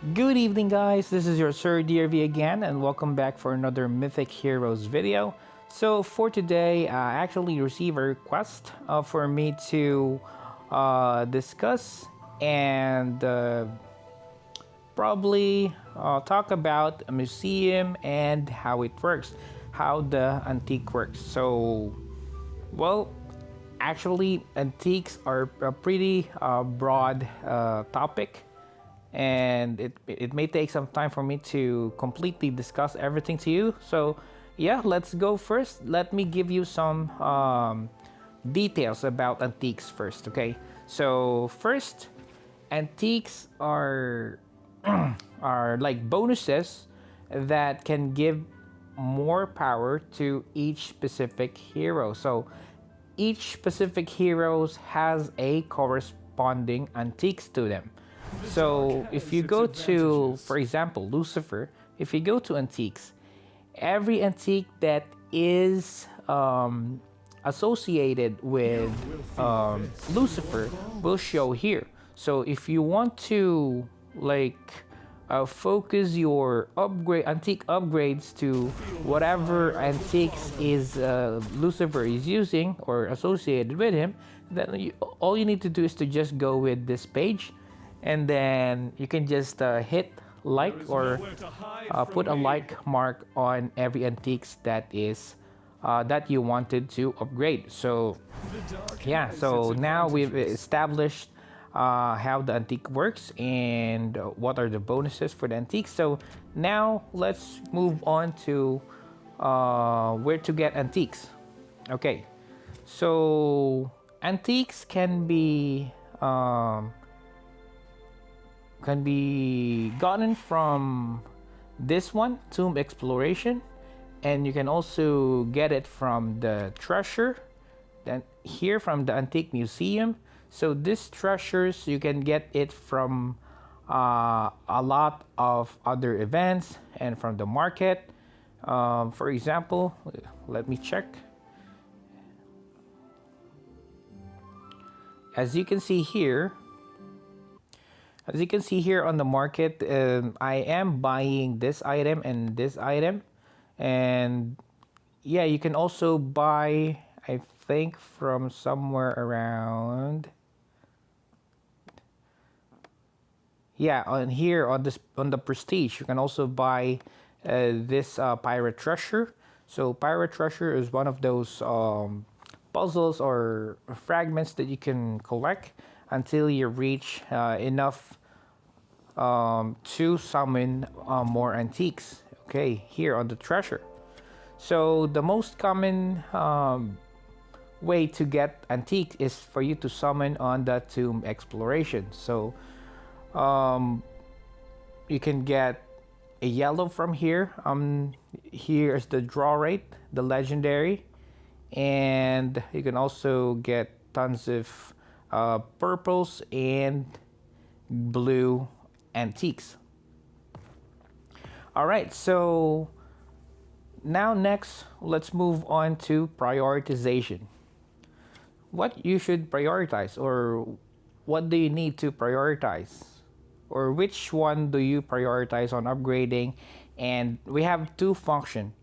Good evening, guys. This is your Sir DRV again, and welcome back for another Mythic Heroes video. So for today, I actually received a request for me to discuss and probably talk about a museum and how it works, how the antique works. So, well, actually, antiques are a pretty broad topic, and it may take some time for me to completely discuss everything to you. So yeah, let's go first. Let me give you some details about antiques first. Okay, so first, antiques are are like bonuses that can give more power to each specific hero. So each specific heroes has a corresponding antiques to them. So if you go to, for example, Lucifer, if you go to antiques, every antique that is associated with Lucifer will show here. So if you want to like focus your antique upgrades to whatever antiques is Lucifer is using or associated with him, then all you need to do is to just go with this page, and then you can just hit like or put a like mark on every antiques that is that you wanted to upgrade. So yeah, so now we've established how the antique works and what are the bonuses for the antiques. So now let's move on to where to get antiques. Okay, so antiques can be gotten from this one, Tomb Exploration, and you can also get it from the treasure, then here from the Antique Museum. So these treasures, you can get it from a lot of other events and from the market. For example, let me check. As you can see here, on the market, I am buying this item and this item. And yeah, you can also buy, I think, from somewhere around, yeah, on here on the prestige, you can also buy this pirate treasure. So pirate treasure is one of those puzzles or fragments that you can collect until you reach enough to summon more antiques. Okay, here on the treasure. So the most common way to get antiques is for you to summon on the Tomb Exploration. So you can get a yellow from here. Here's the draw rate, the legendary, and you can also get tons of purples and blue antiques. All right, so now next, let's move on to prioritization. What you should prioritize, or what do you need to prioritize, or which one do you prioritize on upgrading? And we have two functions,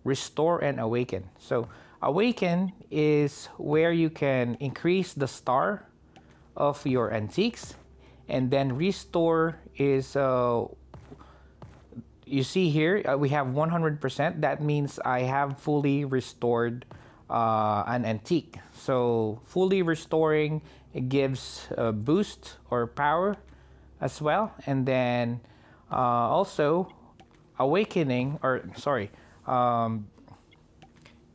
restore and awaken. So awaken is where you can increase the star of your antiques, and then restore is you see here we have 100%. That means I have fully restored an antique. So fully restoring, it gives a boost or power as well. And then also awakening, or sorry,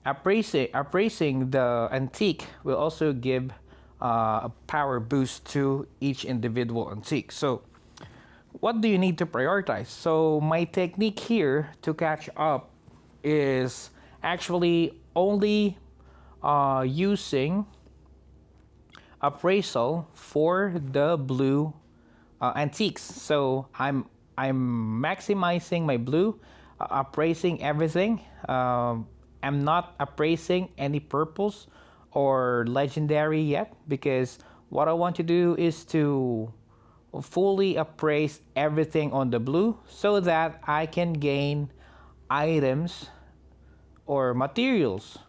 appraising the antique will also give a power boost to each individual antique. So what do you need to prioritize? So my technique here to catch up is actually only using appraisal for the blue antiques. So I'm maximizing my blue, appraising everything. I'm not appraising any purples or legendary yet, because what I want to do is to fully appraise everything on the blue so that I can gain items or materials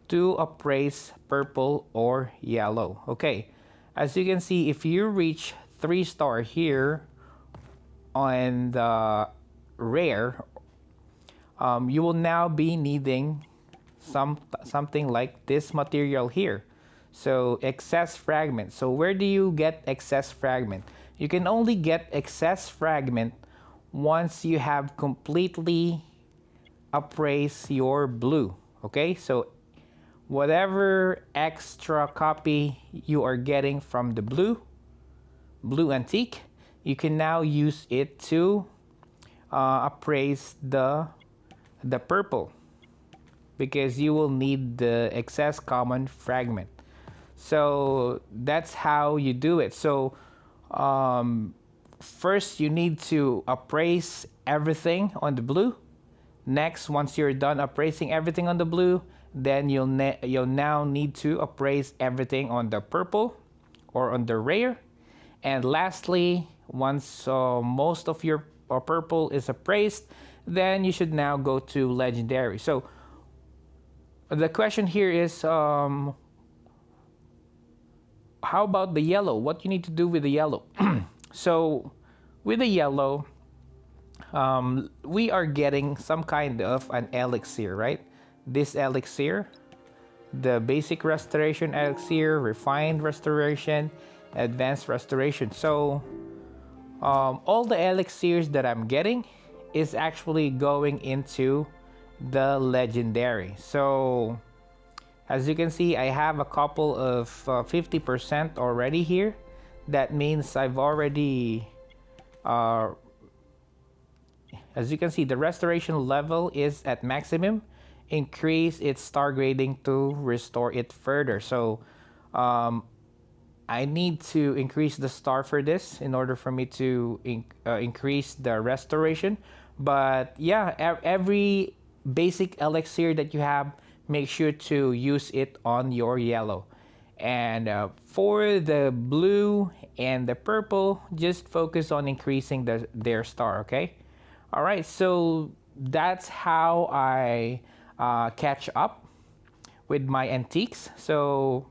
to appraise purple or yellow. Okay, as you can see, if you reach 3-star here on the rare, you will now be needing something like this material here. So excess fragment. So where do you get excess fragment? You can only get excess fragment once you have completely appraised your blue. Okay, so whatever extra copy you are getting from the blue antique, you can now use it to appraise the purple, because you will need the excess common fragment. So that's how you do it. So first you need to appraise everything on the blue. Next, once you're done appraising everything on the blue, then you'll now need to appraise everything on the purple or on the rare. And lastly, once most of your purple is appraised, then you should now go to legendary. So the question here is, how about the yellow? What you need to do with the yellow? So with the yellow, we are getting some kind of an elixir, right? This elixir, the basic restoration elixir, refined restoration, advanced restoration. So all the elixirs that I'm getting is actually going into the legendary. So as you can see, I have a couple of 50% already here. That means I've already as you can see, the restoration level is at maximum. Increase its star grading to restore it further. So I need to increase the star for this in order for me to increase the restoration. But yeah, every basic elixir that you have, make sure to use it on your yellow. And for the blue and the purple, just focus on increasing their star, okay? All right, so that's how I catch up with my antiques. So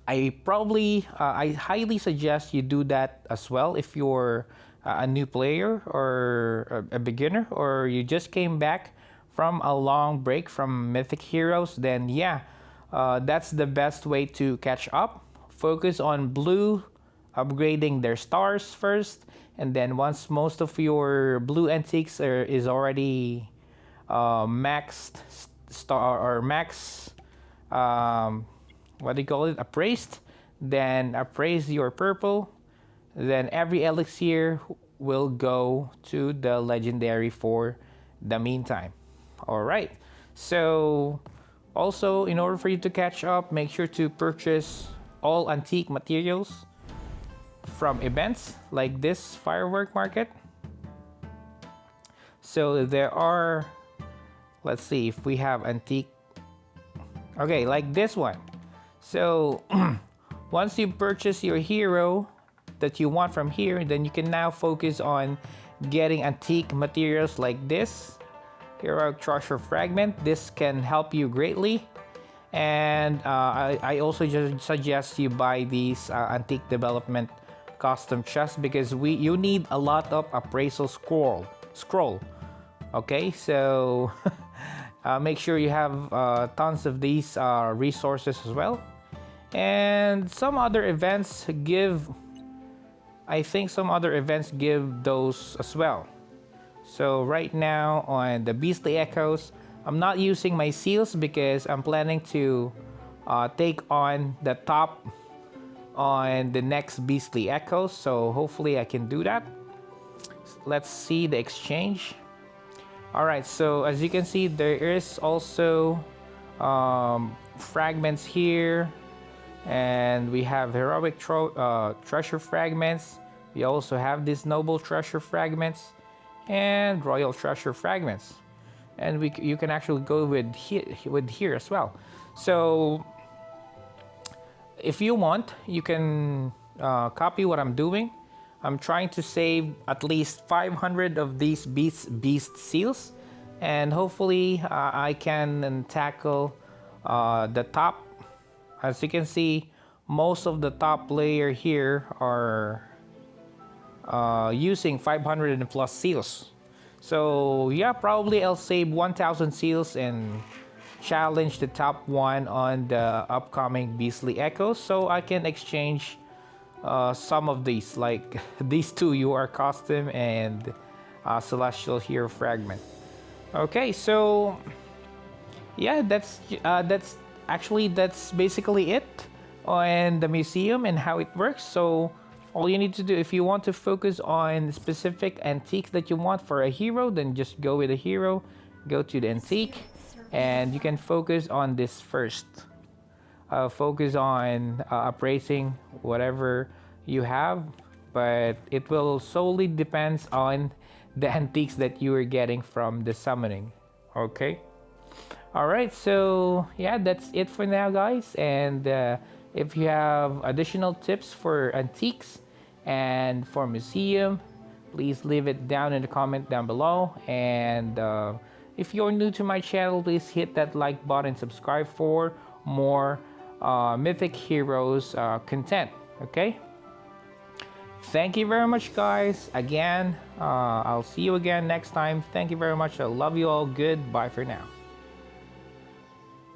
I highly suggest you do that as well if you're a new player or a beginner, or you just came back from a long break from Mythic Heroes. Then yeah, that's the best way to catch up. Focus on blue, upgrading their stars first, and then once most of your blue antiques is already maxed star or max what do you call it, appraised, then appraise your purple. Then every elixir will go to the legendary for the meantime. All right, so also, in order for you to catch up, make sure to purchase all antique materials from events like this firework market. So there are, let's see if we have antique, okay, like this one. So once you purchase your hero that you want from here, then you can now focus on getting antique materials like this heroic treasure fragment. This can help you greatly. And I also just suggest you buy these antique development custom chests, because you need a lot of appraisal scroll. Okay, so make sure you have tons of these resources as well. And some other events give, I think some other events give those as well. So right now on the Beastly Echoes, I'm not using my seals because I'm planning to take on the top on the next Beastly Echoes. So hopefully I can do that. Let's see the exchange. Alright, so as you can see, there is also fragments here. And we have heroic treasure fragments. We also have these noble treasure fragments and royal treasure fragments. And you can actually go with here as well. So if you want, you can copy what I'm doing. I'm trying to save at least 500 of these beast seals, and hopefully I can tackle the top. As you can see, most of the top layer here are using 500 and plus seals. So yeah, probably I'll save 1,000 seals and challenge the top one on the upcoming Beastly Echoes, so I can exchange some of these, like these two, You Are Custom and Celestial Hero Fragment. Okay, so yeah, that's basically it on the museum and how it works. So all you need to do, if you want to focus on specific antiques that you want for a hero, then just go with a hero, go to the antique, and you can focus on this first. Focus on appraising whatever you have, but it will solely depends on the antiques that you are getting from the summoning. Okay. All right, so yeah, that's it for now, guys. And if you have additional tips for antiques and for museum, please leave it down in the comment down below. And if you're new to my channel, please hit that like button, subscribe for more Mythic Heroes content. Okay, thank you very much, guys. Again, I'll see you again next time. Thank you very much. I love you all. Goodbye for now.